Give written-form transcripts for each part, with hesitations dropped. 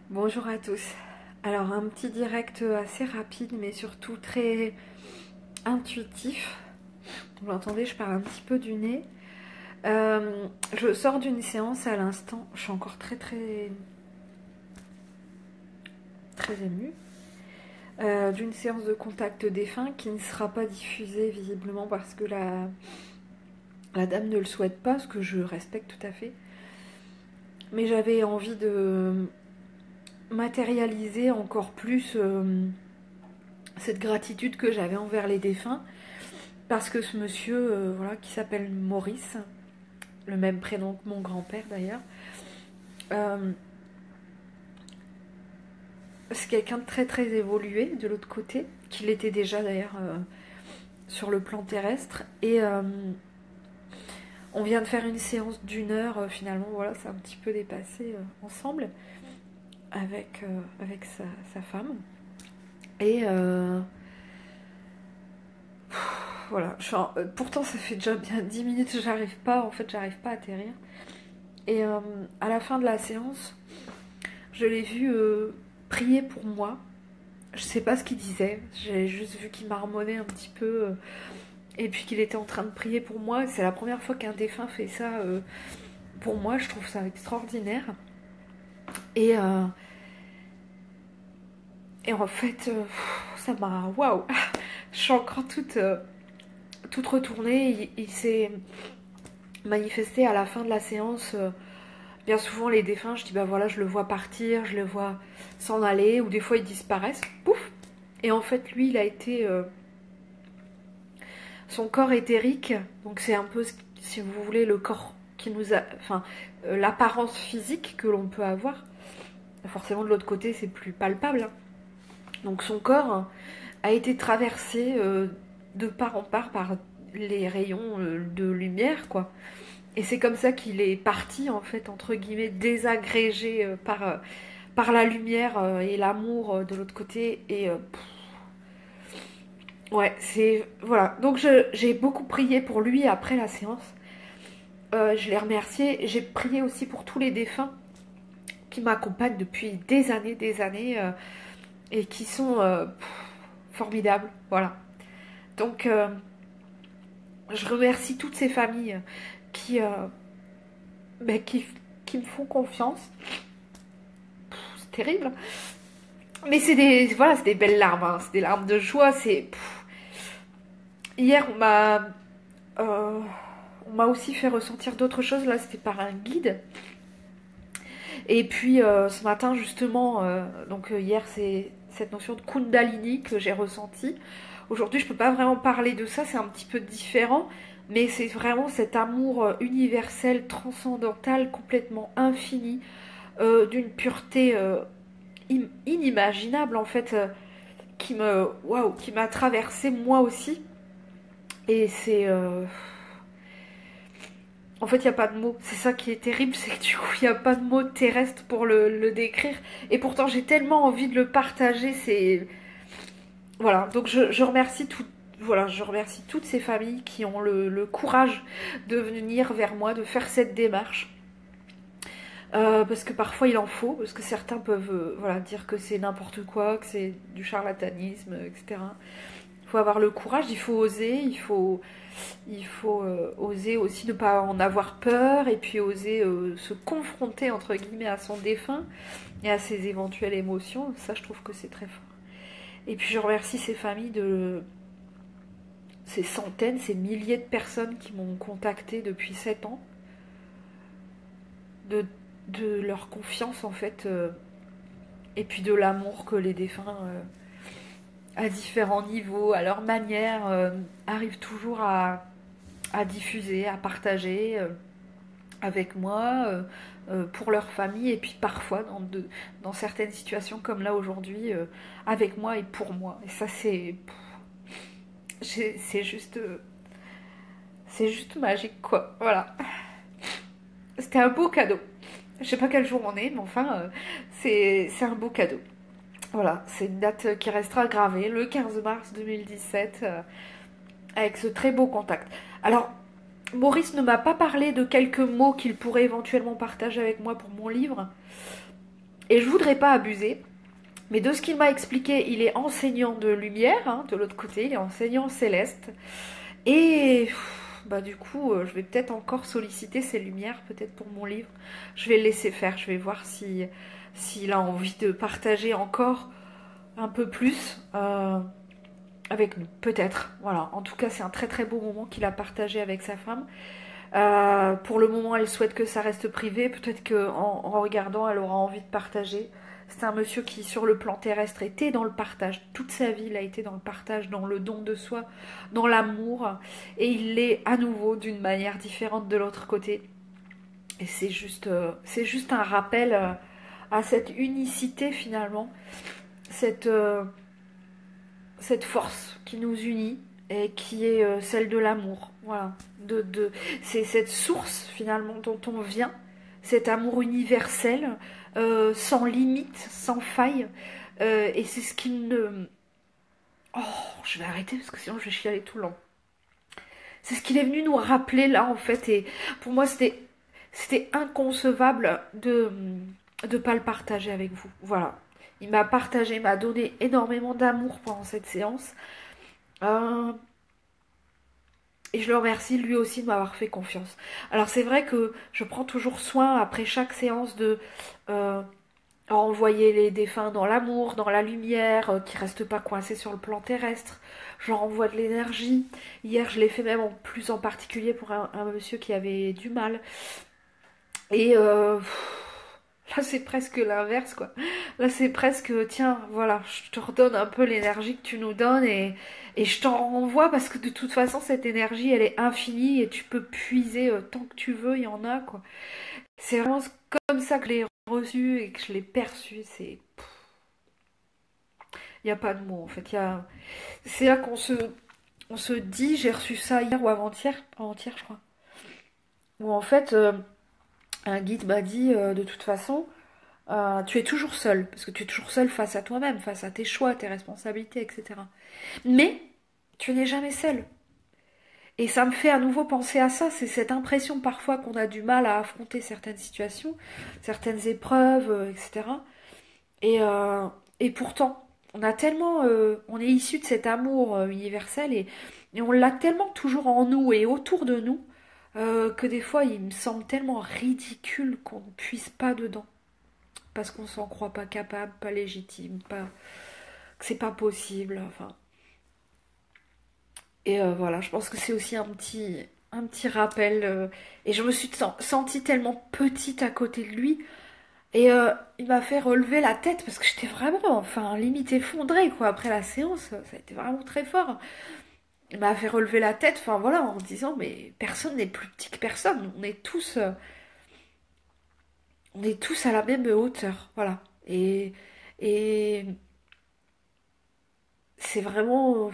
Bonjour à tous. Alors un petit direct assez rapide mais surtout très intuitif. Vous l'entendez, je parle un petit peu du nez. Je sors d'une séance à l'instant. Je suis encore très émue. D'une séance de contact défunt qui ne sera pas diffusée visiblement parce que la dame ne le souhaite pas, ce que je respecte tout à fait. Mais j'avais envie de matérialiser encore plus cette gratitude que j'avais envers les défunts. Parce que ce monsieur, voilà, qui s'appelle Maurice, le même prénom que mon grand-père d'ailleurs, euh, c'est quelqu'un de très évolué de l'autre côté, qu'il était déjà d'ailleurs sur le plan terrestre. Et on vient de faire une séance d'une heure, finalement, voilà, c'est un petit peu dépassé ensemble avec sa femme. Et voilà, pourtant ça fait déjà bien 10 minutes, j'arrive pas à atterrir. Et à la fin de la séance, je l'ai vu prier pour moi. Je sais pas ce qu'il disait. J'ai juste vu qu'il marmonnait un petit peu. Et puis qu'il était en train de prier pour moi. C'est la première fois qu'un défunt fait ça pour moi. Je trouve ça extraordinaire. Et, euh, et en fait, ça m'a... Waouh. Je suis encore toute retournée. Il s'est manifesté à la fin de la séance. Bien souvent, les défunts, je dis, bah voilà, je le vois partir, je le vois s'en aller. Ou des fois, ils disparaissent. Pouf. Et en fait, lui, il a été... son corps éthérique, donc c'est un peu, si vous voulez, le corps qui nous a... Enfin, l'apparence physique que l'on peut avoir. Forcément, de l'autre côté, c'est plus palpable. Hein. Donc son corps a été traversé de part en part par les rayons de lumière, quoi. Et c'est comme ça qu'il est parti, en fait, entre guillemets, désagrégé par la lumière et l'amour de l'autre côté. Et ouais, c'est... Voilà. Donc j'ai beaucoup prié pour lui après la séance. Je l'ai remercié. J'ai prié aussi pour tous les défunts qui m'accompagnent depuis des années, et qui sont formidables. Voilà. Donc, je remercie toutes ces familles qui, ben, qui me font confiance. C'est terrible. Mais voilà, c'est des belles larmes. Hein. C'est des larmes de joie. Hier, euh, on m'a aussi fait ressentir d'autres choses. Là, c'était par un guide. Et puis ce matin justement, donc hier c'est cette notion de Kundalini que j'ai ressentie. Aujourd'hui je peux pas vraiment parler de ça, c'est un petit peu différent, mais c'est vraiment cet amour universel, transcendantal, complètement infini, d'une pureté inimaginable en fait, waouh, qui m'a traversée moi aussi. Et c'est en fait, il n'y a pas de mots. C'est ça qui est terrible, c'est que du coup, il n'y a pas de mots terrestres pour le décrire. Et pourtant, j'ai tellement envie de le partager. C'est voilà. Donc, je remercie voilà, je remercie toutes ces familles qui ont le courage de venir vers moi, de faire cette démarche. Parce que parfois il en faut, parce que certains peuvent voilà, dire que c'est n'importe quoi, que c'est du charlatanisme, etc. Il faut avoir le courage, il faut oser, il faut oser aussi ne pas en avoir peur et puis oser se confronter entre guillemets à son défunt et à ses éventuelles émotions. Ça, je trouve que c'est très fort. Et puis je remercie ces familles de ces centaines, ces milliers de personnes qui m'ont contacté depuis 7 ans, de, de leur confiance en fait, et puis de l'amour que les défunts, à différents niveaux, à leur manière, arrivent toujours à diffuser, à partager avec moi, pour leur famille, et puis parfois dans certaines situations comme là aujourd'hui, avec moi et pour moi. Et ça c'est juste c'est juste magique quoi. Voilà. C'était un beau cadeau. Je sais pas quel jour on est, mais enfin c'est un beau cadeau. Voilà, c'est une date qui restera gravée, le 15 mars 2017, avec ce très beau contact. Alors, Maurice ne m'a pas parlé de quelques mots qu'il pourrait éventuellement partager avec moi pour mon livre. Et je voudrais pas abuser, mais de ce qu'il m'a expliqué, il est enseignant de lumière, hein, de l'autre côté, il est enseignant céleste. Et bah du coup, je vais peut-être encore solliciter ses lumières, peut-être pour mon livre. Je vais le laisser faire, je vais voir si s'il a envie de partager encore un peu plus avec nous, peut-être. Voilà, en tout cas, c'est un très très beau moment qu'il a partagé avec sa femme. Pour le moment, elle souhaite que ça reste privé. Peut-être qu'en regardant, elle aura envie de partager. C'est un monsieur qui, sur le plan terrestre, était dans le partage. Toute sa vie, il a été dans le partage, dans le don de soi, dans l'amour. Et il l'est à nouveau d'une manière différente de l'autre côté. Et c'est juste un rappel à cette unicité finalement, cette, euh, cette force qui nous unit et qui est celle de l'amour. Voilà. C'est cette source finalement dont on vient, cet amour universel, sans limite, sans faille. Et c'est ce qui ne... Oh, je vais arrêter parce que sinon je vais chialer tout le long. C'est ce qu'il est venu nous rappeler là en fait. Et pour moi c'était inconcevable de ne pas le partager avec vous. Voilà. Il m'a partagé, m'a donné énormément d'amour pendant cette séance. Euh, et je le remercie lui aussi de m'avoir fait confiance. Alors c'est vrai que je prends toujours soin après chaque séance de euh, renvoyer les défunts dans l'amour, dans la lumière, qui restent pas coincés sur le plan terrestre. Je leur envoie de l'énergie. Hier je l'ai fait même en plus en particulier pour un monsieur qui avait du mal. Et là c'est presque l'inverse quoi. Là c'est presque tiens voilà je te redonne un peu l'énergie que tu nous donnes et je t'en renvoie parce que de toute façon cette énergie elle est infinie et tu peux puiser tant que tu veux, il y en a quoi. C'est vraiment comme ça que je l'ai reçu et que je l'ai perçu. C'est il n'y a pas de mots en fait. C'est là on se dit j'ai reçu ça hier ou avant-hier je crois. Où en fait un guide m'a dit de toute façon tu es toujours seul, parce que tu es toujours seul face à toi-même, face à tes choix, tes responsabilités, etc. Mais tu n'es jamais seul. Et ça me fait à nouveau penser à ça, c'est cette impression parfois qu'on a du mal à affronter certaines situations, certaines épreuves, etc. Et pourtant, on a tellement, on est issu de cet amour universel et on l'a tellement toujours en nous et autour de nous que des fois il me semble tellement ridicule qu'on ne puisse pas dedans parce qu'on s'en croit pas capable, pas légitime, pas que c'est pas possible. Enfin, et voilà, je pense que c'est aussi un petit rappel. Et je me suis sentie tellement petite à côté de lui. Et il m'a fait relever la tête parce que j'étais vraiment, enfin, limite effondrée quoi. Après la séance, ça a été vraiment très fort. Il m'a fait relever la tête, enfin voilà, en disant mais personne n'est plus petit que personne. On est tous à la même hauteur, voilà. Et c'est vraiment.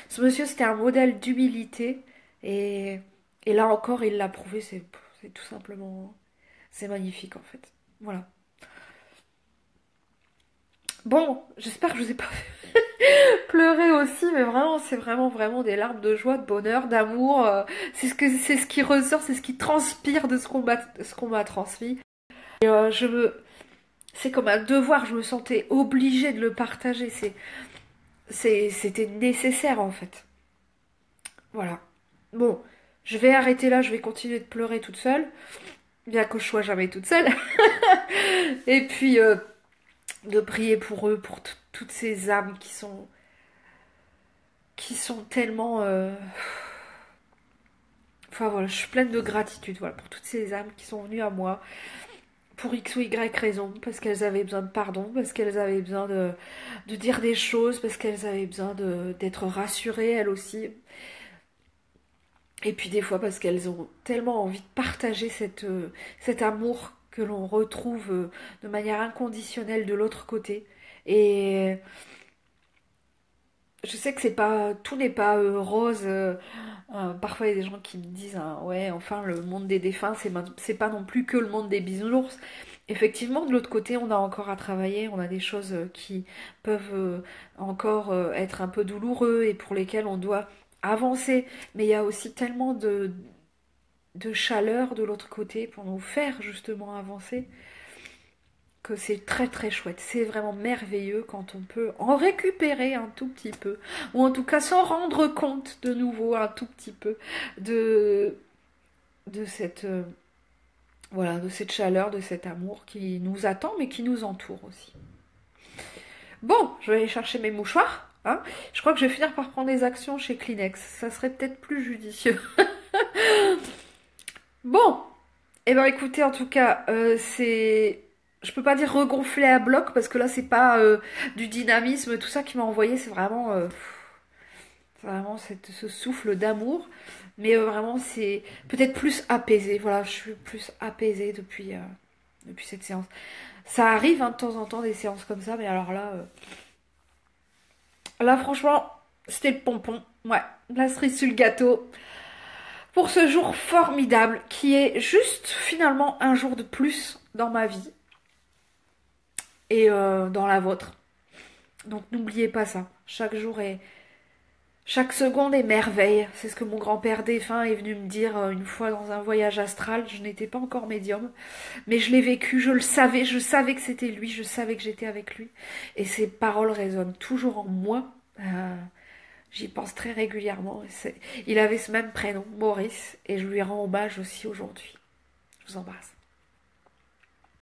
Ce monsieur, c'était un modèle d'humilité. Et, et là encore, il l'a prouvé. C'est tout simplement. C'est magnifique, en fait. Voilà. Bon, j'espère que je vous ai pas fait pleurer aussi, mais vraiment, c'est vraiment, vraiment des larmes de joie, de bonheur, d'amour. C'est ce qui ressort, c'est ce qui transpire de ce qu'on m'a transmis. Et c'est comme un devoir, je me sentais obligée de le partager. C'était nécessaire, en fait. Voilà. Bon, je vais arrêter là, je vais continuer de pleurer toute seule, bien que je sois jamais toute seule. Et puis de prier pour eux, pour toutes ces âmes qui sont tellement. Enfin voilà, je suis pleine de gratitude voilà, pour toutes ces âmes qui sont venues à moi, pour X ou Y raison, parce qu'elles avaient besoin de pardon, parce qu'elles avaient besoin de dire des choses, parce qu'elles avaient besoin d'être rassurées elles aussi. Et puis des fois parce qu'elles ont tellement envie de partager cet amour que l'on retrouve de manière inconditionnelle de l'autre côté. Et je sais que c'est pas tout n'est pas rose. Parfois il y a des gens qui me disent hein, ouais enfin le monde des défunts c'est pas non plus que le monde des bisounours. Effectivement de l'autre côté on a encore à travailler, on a des choses qui peuvent encore être un peu douloureux et pour lesquelles on doit avancer. Mais il y a aussi tellement de chaleur de l'autre côté pour nous faire justement avancer que c'est très très chouette. C'est vraiment merveilleux quand on peut en récupérer un tout petit peu, ou en tout cas s'en rendre compte de nouveau un tout petit peu de, de cette, voilà, de cette chaleur, de cet amour qui nous attend mais qui nous entoure aussi. Bon, je vais aller chercher mes mouchoirs. Hein. Je crois que je vais finir par prendre des actions chez Kleenex. Ça serait peut-être plus judicieux. Bon, eh ben écoutez, en tout cas, c'est... Je peux pas dire regonfler à bloc parce que là c'est pas du dynamisme, tout ça qui m'a envoyé, c'est vraiment ce souffle d'amour, mais vraiment c'est peut-être plus apaisé. Voilà, je suis plus apaisée depuis cette séance. Ça arrive hein, de temps en temps des séances comme ça, mais alors là franchement, c'était le pompon. Ouais, la cerise sur le gâteau pour ce jour formidable qui est juste finalement un jour de plus dans ma vie et dans la vôtre. Donc n'oubliez pas ça. Chaque seconde est merveille. C'est ce que mon grand-père défunt est venu me dire une fois dans un voyage astral. Je n'étais pas encore médium, mais je l'ai vécu, je savais que c'était lui, je savais que j'étais avec lui. Et ses paroles résonnent toujours en moi. J'y pense très régulièrement. Il avait ce même prénom, Maurice, et je lui rends hommage aussi aujourd'hui. Je vous embrasse.